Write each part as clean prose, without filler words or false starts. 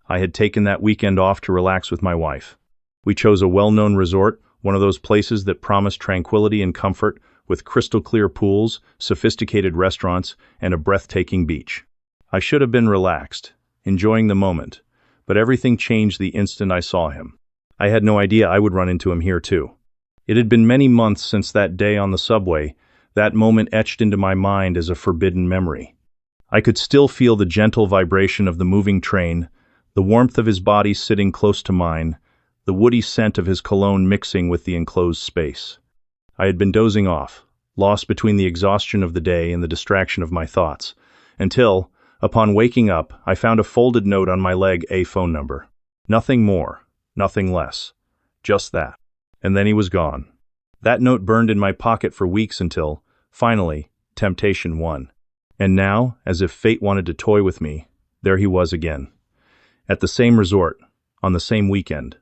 I had taken that weekend off to relax with my wife. We chose a well-known resort, one of those places that promise tranquility and comfort, with crystal-clear pools, sophisticated restaurants, and a breathtaking beach. I should have been relaxed, enjoying the moment, but everything changed the instant I saw him. I had no idea I would run into him here too. It had been many months since that day on the subway, that moment etched into my mind as a forbidden memory. I could still feel the gentle vibration of the moving train, the warmth of his body sitting close to mine, the woody scent of his cologne mixing with the enclosed space. I had been dozing off, lost between the exhaustion of the day and the distraction of my thoughts, until, upon waking up, I found a folded note on my leg, a phone number. Nothing more, nothing less. Just that. And then he was gone. That note burned in my pocket for weeks until, finally, temptation won. And now, as if fate wanted to toy with me, there he was again. At the same resort, on the same weekend.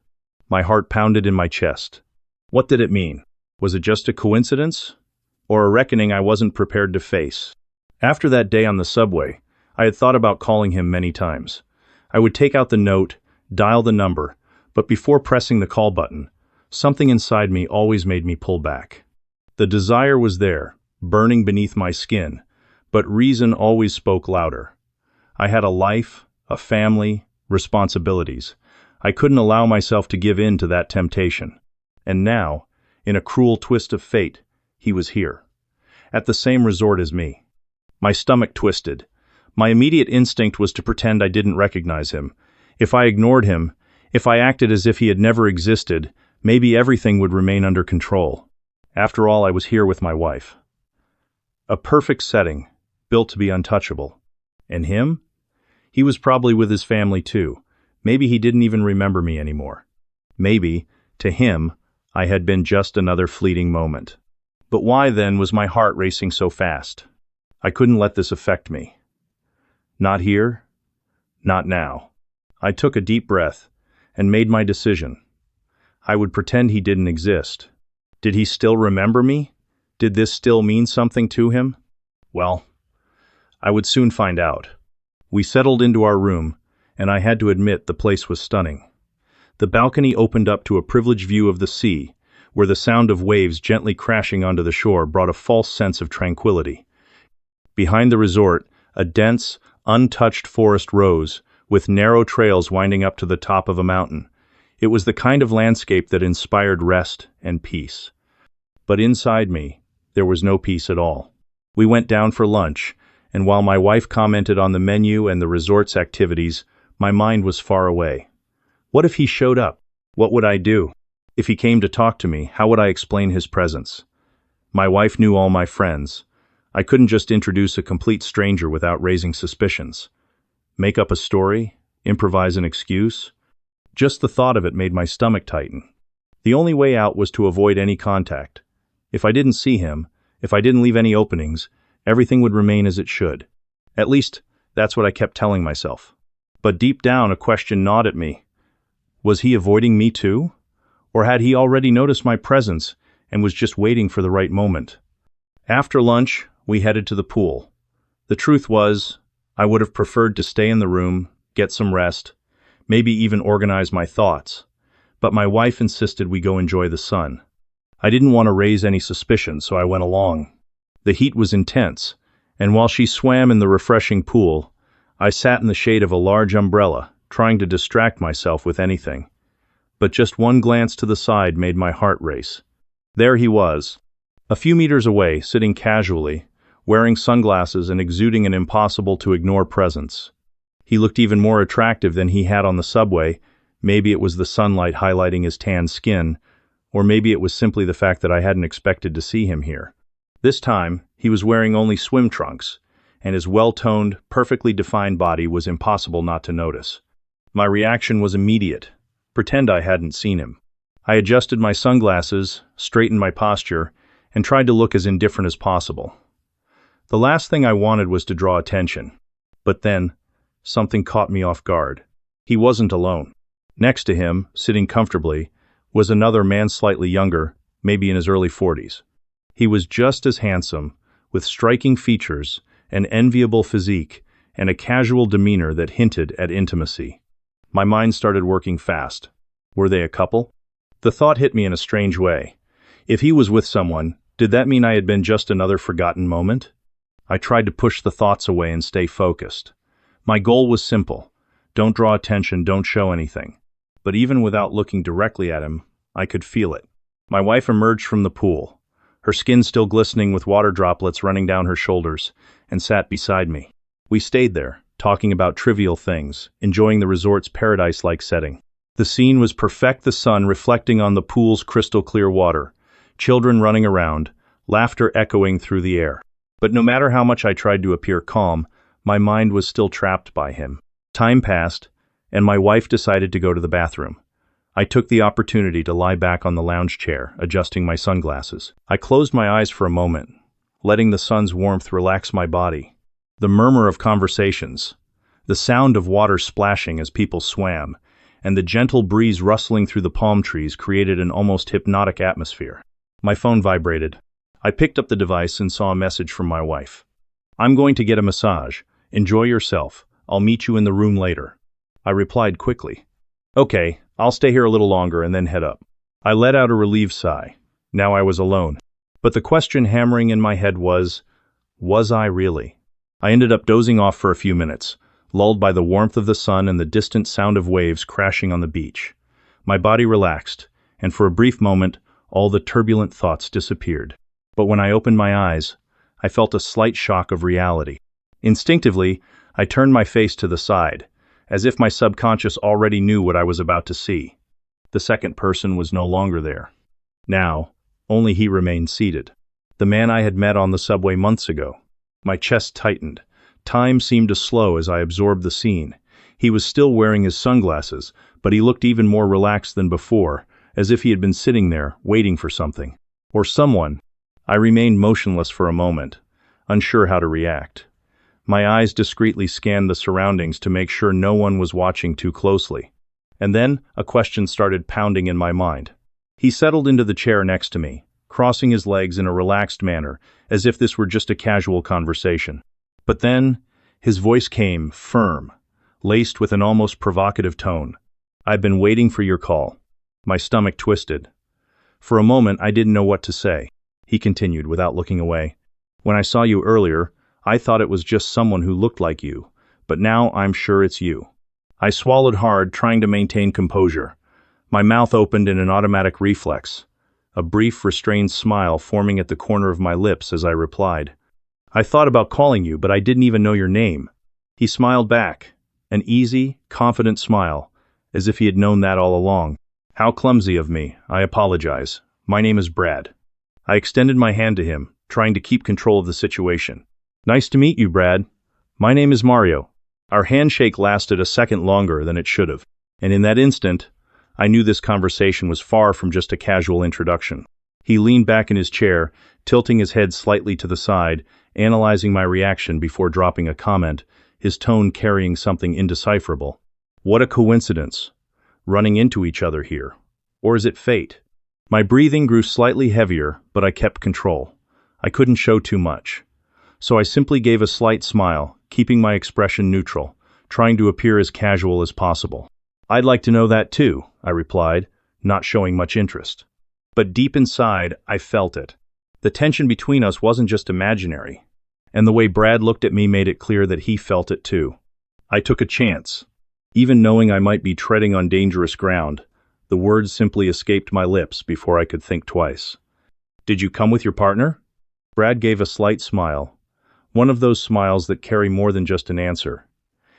My heart pounded in my chest. What did it mean? Was it just a coincidence? Or a reckoning I wasn't prepared to face? After that day on the subway, I had thought about calling him many times. I would take out the note, dial the number, but before pressing the call button, something inside me always made me pull back. The desire was there, burning beneath my skin, but reason always spoke louder. I had a life, a family, responsibilities. I couldn't allow myself to give in to that temptation. And now, in a cruel twist of fate, he was here, at the same resort as me. My stomach twisted. My immediate instinct was to pretend I didn't recognize him. If I ignored him, if I acted as if he had never existed, maybe everything would remain under control. After all, I was here with my wife. A perfect setting, built to be untouchable. And him? He was probably with his family too. Maybe he didn't even remember me anymore. Maybe, to him, I had been just another fleeting moment. But why then was my heart racing so fast? I couldn't let this affect me. Not here, not now. I took a deep breath and made my decision. I would pretend he didn't exist. Did he still remember me? Did this still mean something to him? Well, I would soon find out. We settled into our room, and I had to admit the place was stunning. The balcony opened up to a privileged view of the sea, where the sound of waves gently crashing onto the shore brought a false sense of tranquility. Behind the resort, a dense, untouched forest rose, with narrow trails winding up to the top of a mountain. It was the kind of landscape that inspired rest and peace. But inside me, there was no peace at all. We went down for lunch, and while my wife commented on the menu and the resort's activities, my mind was far away. What if he showed up? What would I do? If he came to talk to me, how would I explain his presence? My wife knew all my friends. I couldn't just introduce a complete stranger without raising suspicions. Make up a story? Improvise an excuse? Just the thought of it made my stomach tighten. The only way out was to avoid any contact. If I didn't see him, if I didn't leave any openings, everything would remain as it should. At least, that's what I kept telling myself. But deep down, a question gnawed at me. Was he avoiding me too? Or had he already noticed my presence and was just waiting for the right moment? After lunch, we headed to the pool. The truth was, I would have preferred to stay in the room, get some rest, maybe even organize my thoughts. But my wife insisted we go enjoy the sun. I didn't want to raise any suspicion, so I went along. The heat was intense, and while she swam in the refreshing pool, I sat in the shade of a large umbrella, trying to distract myself with anything. But just one glance to the side made my heart race. There he was, a few meters away, sitting casually, wearing sunglasses and exuding an impossible-to-ignore presence. He looked even more attractive than he had on the subway. Maybe it was the sunlight highlighting his tan skin, or maybe it was simply the fact that I hadn't expected to see him here. This time, he was wearing only swim trunks, and his well-toned, perfectly defined body was impossible not to notice. My reaction was immediate. Pretend I hadn't seen him. I adjusted my sunglasses, straightened my posture, and tried to look as indifferent as possible. The last thing I wanted was to draw attention. But then, something caught me off guard. He wasn't alone. Next to him, sitting comfortably, was another man slightly younger, maybe in his early 40s. He was just as handsome, with striking features, an enviable physique, and a casual demeanor that hinted at intimacy. My mind started working fast. Were they a couple? The thought hit me in a strange way. If he was with someone, did that mean I had been just another forgotten moment? I tried to push the thoughts away and stay focused. My goal was simple. Don't draw attention, don't show anything. But even without looking directly at him, I could feel it. My wife emerged from the pool, her skin still glistening with water droplets running down her shoulders, and sat beside me. We stayed there, talking about trivial things, enjoying the resort's paradise-like setting. The scene was perfect, the sun reflecting on the pool's crystal-clear water, children running around, laughter echoing through the air. But no matter how much I tried to appear calm, my mind was still trapped by him. Time passed, and my wife decided to go to the bathroom. I took the opportunity to lie back on the lounge chair, adjusting my sunglasses. I closed my eyes for a moment, letting the sun's warmth relax my body. The murmur of conversations, the sound of water splashing as people swam, and the gentle breeze rustling through the palm trees created an almost hypnotic atmosphere. My phone vibrated. I picked up the device and saw a message from my wife. "I'm going to get a massage. Enjoy yourself. I'll meet you in the room later." I replied quickly. "Okay, I'll stay here a little longer and then head up." I let out a relieved sigh. Now I was alone. But the question hammering in my head was I really? I ended up dozing off for a few minutes, lulled by the warmth of the sun and the distant sound of waves crashing on the beach. My body relaxed, and for a brief moment, all the turbulent thoughts disappeared. But when I opened my eyes, I felt a slight shock of reality. Instinctively, I turned my face to the side, as if my subconscious already knew what I was about to see. The second person was no longer there. Now, only he remained seated. The man I had met on the subway months ago. My chest tightened. Time seemed to slow as I absorbed the scene. He was still wearing his sunglasses, but he looked even more relaxed than before, as if he had been sitting there, waiting for something. Or someone. I remained motionless for a moment, unsure how to react. My eyes discreetly scanned the surroundings to make sure no one was watching too closely. And then, a question started pounding in my mind. He settled into the chair next to me, crossing his legs in a relaxed manner, as if this were just a casual conversation. But then, his voice came, firm, laced with an almost provocative tone. "I've been waiting for your call." My stomach twisted. For a moment, I didn't know what to say. He continued without looking away. "When I saw you earlier, I thought it was just someone who looked like you, but now I'm sure it's you." I swallowed hard, trying to maintain composure. My mouth opened in an automatic reflex, a brief, restrained smile forming at the corner of my lips as I replied, "I thought about calling you, but I didn't even know your name." He smiled back, an easy, confident smile, as if he had known that all along. "How clumsy of me. I apologize. My name is Brad." I extended my hand to him, trying to keep control of the situation. "Nice to meet you, Brad. My name is Mario." Our handshake lasted a second longer than it should have, and in that instant, I knew this conversation was far from just a casual introduction. He leaned back in his chair, tilting his head slightly to the side, analyzing my reaction before dropping a comment, his tone carrying something indecipherable. What a coincidence. Running into each other here. Or is it fate? My breathing grew slightly heavier, but I kept control. I couldn't show too much. So I simply gave a slight smile, keeping my expression neutral, trying to appear as casual as possible. "I'd like to know that too," I replied, not showing much interest. But deep inside, I felt it. The tension between us wasn't just imaginary, and the way Brad looked at me made it clear that he felt it too. I took a chance. Even knowing I might be treading on dangerous ground, the words simply escaped my lips before I could think twice. "Did you come with your partner?" Brad gave a slight smile, one of those smiles that carry more than just an answer.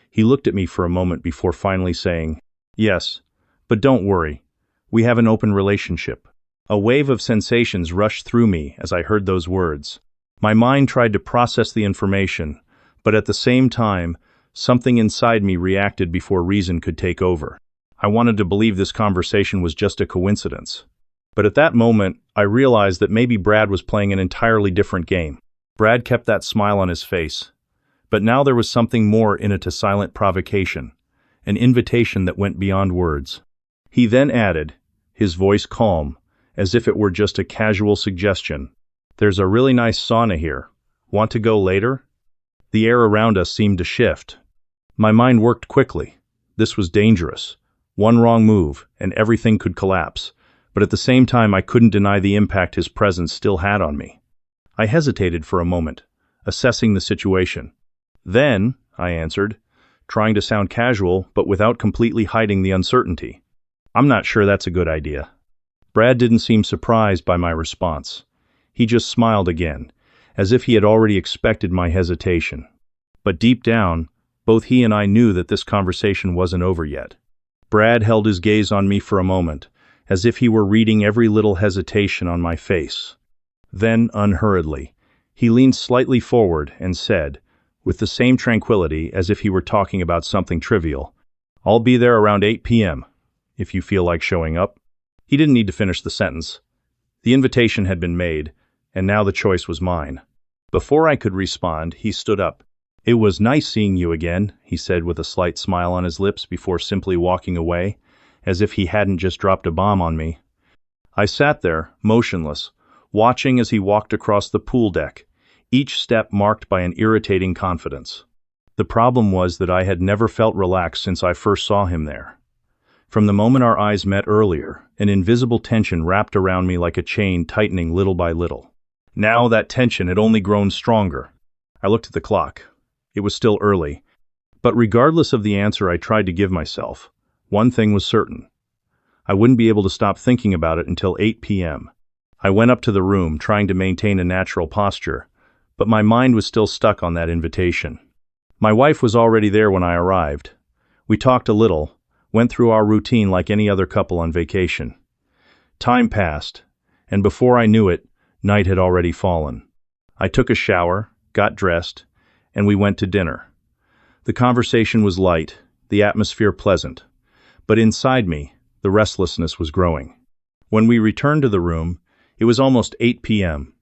He looked at me for a moment before finally saying, "Yes, but don't worry. We have an open relationship." A wave of sensations rushed through me as I heard those words. My mind tried to process the information, but at the same time, something inside me reacted before reason could take over. I wanted to believe this conversation was just a coincidence. But at that moment, I realized that maybe Brad was playing an entirely different game. Brad kept that smile on his face. But now there was something more in it, a silent provocation, an invitation that went beyond words. He then added, his voice calm, as if it were just a casual suggestion, "There's a really nice sauna here. Want to go later?" The air around us seemed to shift. My mind worked quickly. This was dangerous. One wrong move, and everything could collapse. But at the same time, I couldn't deny the impact his presence still had on me. I hesitated for a moment, assessing the situation. "Then," I answered, trying to sound casual, but without completely hiding the uncertainty. "I'm not sure that's a good idea." Brad didn't seem surprised by my response. He just smiled again, as if he had already expected my hesitation. But deep down, both he and I knew that this conversation wasn't over yet. Brad held his gaze on me for a moment, as if he were reading every little hesitation on my face. Then, unhurriedly, he leaned slightly forward and said, with the same tranquility as if he were talking about something trivial, "I'll be there around 8 p.m., if you feel like showing up." He didn't need to finish the sentence. The invitation had been made, and now the choice was mine. Before I could respond, he stood up. "It was nice seeing you again," he said with a slight smile on his lips before simply walking away, as if he hadn't just dropped a bomb on me. I sat there, motionless, watching as he walked across the pool deck, each step marked by an irritating confidence. The problem was that I had never felt relaxed since I first saw him there. From the moment our eyes met earlier, an invisible tension wrapped around me like a chain tightening little by little. Now that tension had only grown stronger. I looked at the clock. It was still early. But regardless of the answer I tried to give myself, one thing was certain. I wouldn't be able to stop thinking about it until 8 p.m. I went up to the room, trying to maintain a natural posture, but my mind was still stuck on that invitation. My wife was already there when I arrived. We talked a little, went through our routine like any other couple on vacation. Time passed, and before I knew it, night had already fallen. I took a shower, got dressed, and we went to dinner. The conversation was light, the atmosphere pleasant, but inside me, the restlessness was growing. When we returned to the room, it was almost 8 p.m.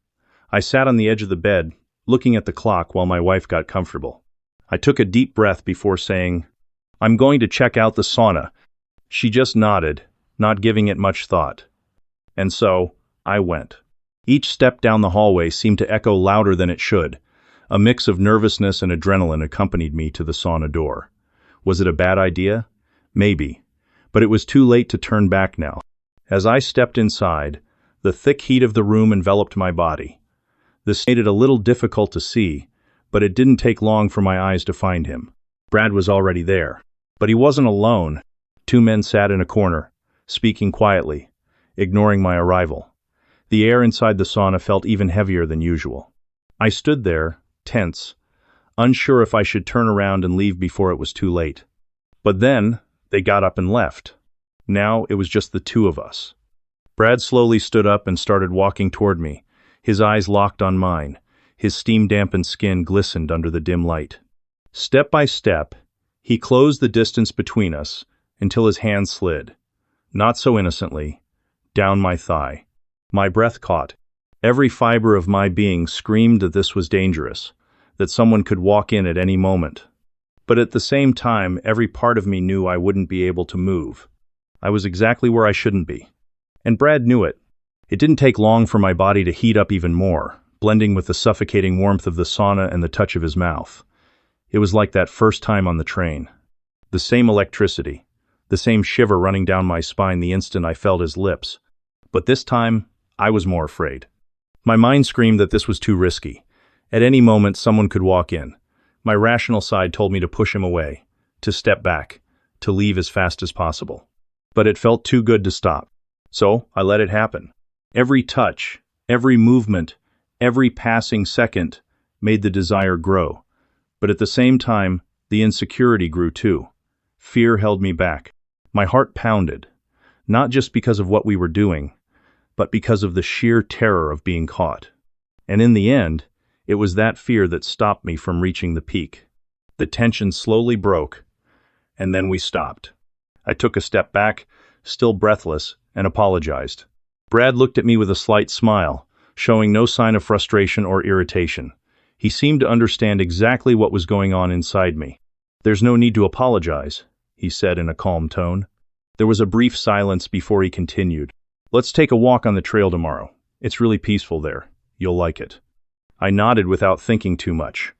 I sat on the edge of the bed, looking at the clock while my wife got comfortable. I took a deep breath before saying, "I'm going to check out the sauna." She just nodded, not giving it much thought. And so, I went. Each step down the hallway seemed to echo louder than it should. A mix of nervousness and adrenaline accompanied me to the sauna door. Was it a bad idea? Maybe. But it was too late to turn back now. As I stepped inside, the thick heat of the room enveloped my body. This made it a little difficult to see, but it didn't take long for my eyes to find him. Brad was already there. But he wasn't alone. Two men sat in a corner, speaking quietly, ignoring my arrival. The air inside the sauna felt even heavier than usual. I stood there, tense, unsure if I should turn around and leave before it was too late. But then, they got up and left. Now it was just the two of us. Brad slowly stood up and started walking toward me, his eyes locked on mine. His steam-dampened skin glistened under the dim light. Step by step, he closed the distance between us until his hand slid, not so innocently, down my thigh. My breath caught. Every fiber of my being screamed that this was dangerous, that someone could walk in at any moment. But at the same time, every part of me knew I wouldn't be able to move. I was exactly where I shouldn't be. And Brad knew it. It didn't take long for my body to heat up even more, blending with the suffocating warmth of the sauna and the touch of his mouth. It was like that first time on the train. The same electricity, the same shiver running down my spine the instant I felt his lips. But this time, I was more afraid. My mind screamed that this was too risky. At any moment, someone could walk in. My rational side told me to push him away, to step back, to leave as fast as possible. But it felt too good to stop. So I let it happen. Every touch, every movement, every passing second made the desire grow. But at the same time, the insecurity grew too. Fear held me back. My heart pounded, not just because of what we were doing, but because of the sheer terror of being caught. And in the end, it was that fear that stopped me from reaching the peak. The tension slowly broke, and then we stopped. I took a step back, still breathless, and apologized. Brad looked at me with a slight smile, showing no sign of frustration or irritation. He seemed to understand exactly what was going on inside me. "There's no need to apologize," he said in a calm tone. There was a brief silence before he continued. "Let's take a walk on the trail tomorrow. It's really peaceful there. You'll like it." I nodded without thinking too much.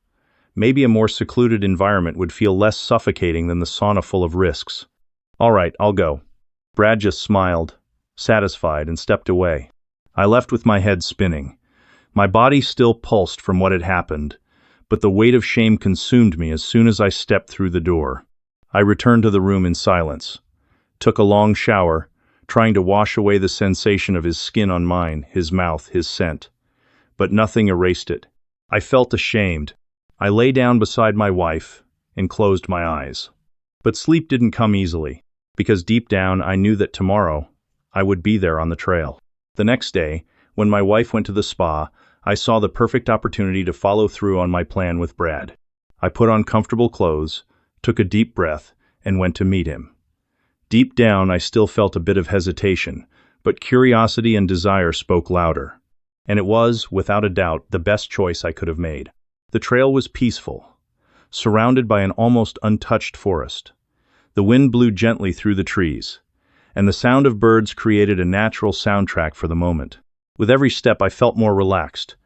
maybe a more secluded environment would feel less suffocating than the sauna full of risks. All right, I'll go. Brad just smiled, satisfied, and stepped away. I left with my head spinning. My body still pulsed from what had happened, but the weight of shame consumed me as soon as I stepped through the door. I returned to the room in silence, took a long shower, trying to wash away the sensation of his skin on mine, his mouth, his scent. But nothing erased it. I felt ashamed. I lay down beside my wife and closed my eyes. But sleep didn't come easily, because deep down I knew that tomorrow I would be there on the trail. The next day, when my wife went to the spa, I saw the perfect opportunity to follow through on my plan with Brad. I put on comfortable clothes, took a deep breath, and went to meet him. Deep down, I still felt a bit of hesitation, but curiosity and desire spoke louder. And it was, without a doubt, the best choice I could have made. The trail was peaceful, surrounded by an almost untouched forest. The wind blew gently through the trees, and the sound of birds created a natural soundtrack for the moment. With every step, I felt more relaxed,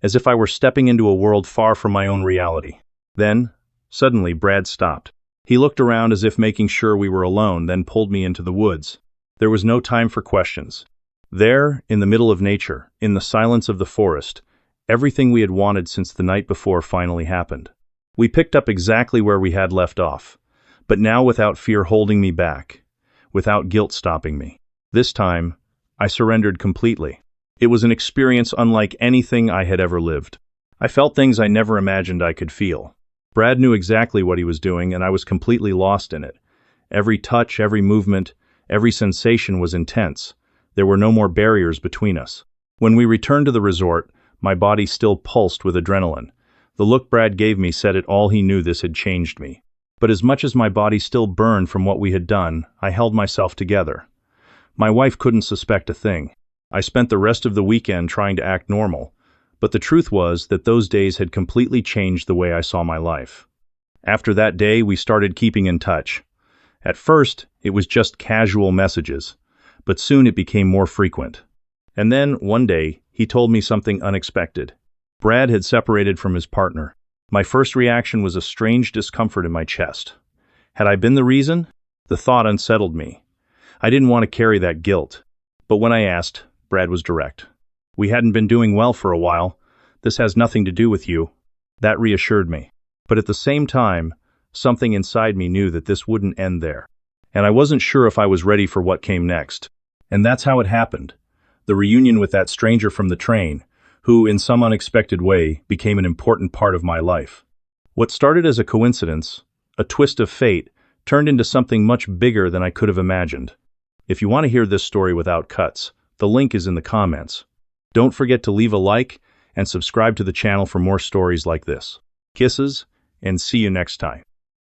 as if I were stepping into a world far from my own reality. Then, suddenly, Brad stopped. He looked around as if making sure we were alone, then pulled me into the woods. There was no time for questions. There, in the middle of nature, in the silence of the forest, everything we had wanted since the night before finally happened. We picked up exactly where we had left off, but now without fear holding me back, without guilt stopping me. This time, I surrendered completely. It was an experience unlike anything I had ever lived. I felt things I never imagined I could feel. Brad knew exactly what he was doing, and I was completely lost in it. Every touch, every movement, every sensation was intense. There were no more barriers between us. When we returned to the resort, my body still pulsed with adrenaline. The look Brad gave me said it all. He knew this had changed me. But as much as my body still burned from what we had done, I held myself together. My wife couldn't suspect a thing. I spent the rest of the weekend trying to act normal, but the truth was that those days had completely changed the way I saw my life. After that day, we started keeping in touch. At first, it was just casual messages, but soon it became more frequent. And then, one day, he told me something unexpected. Brad had separated from his partner. My first reaction was a strange discomfort in my chest. Had I been the reason? The thought unsettled me. I didn't want to carry that guilt. But when I asked, Brad was direct. "We hadn't been doing well for a while. This has nothing to do with you." That reassured me. But at the same time, something inside me knew that this wouldn't end there. And I wasn't sure if I was ready for what came next. And that's how it happened. The reunion with that stranger from the train, who, in some unexpected way, became an important part of my life. What started as a coincidence, a twist of fate, turned into something much bigger than I could have imagined. If you want to hear this story without cuts, the link is in the comments. Don't forget to leave a like and subscribe to the channel for more stories like this. Kisses, and see you next time.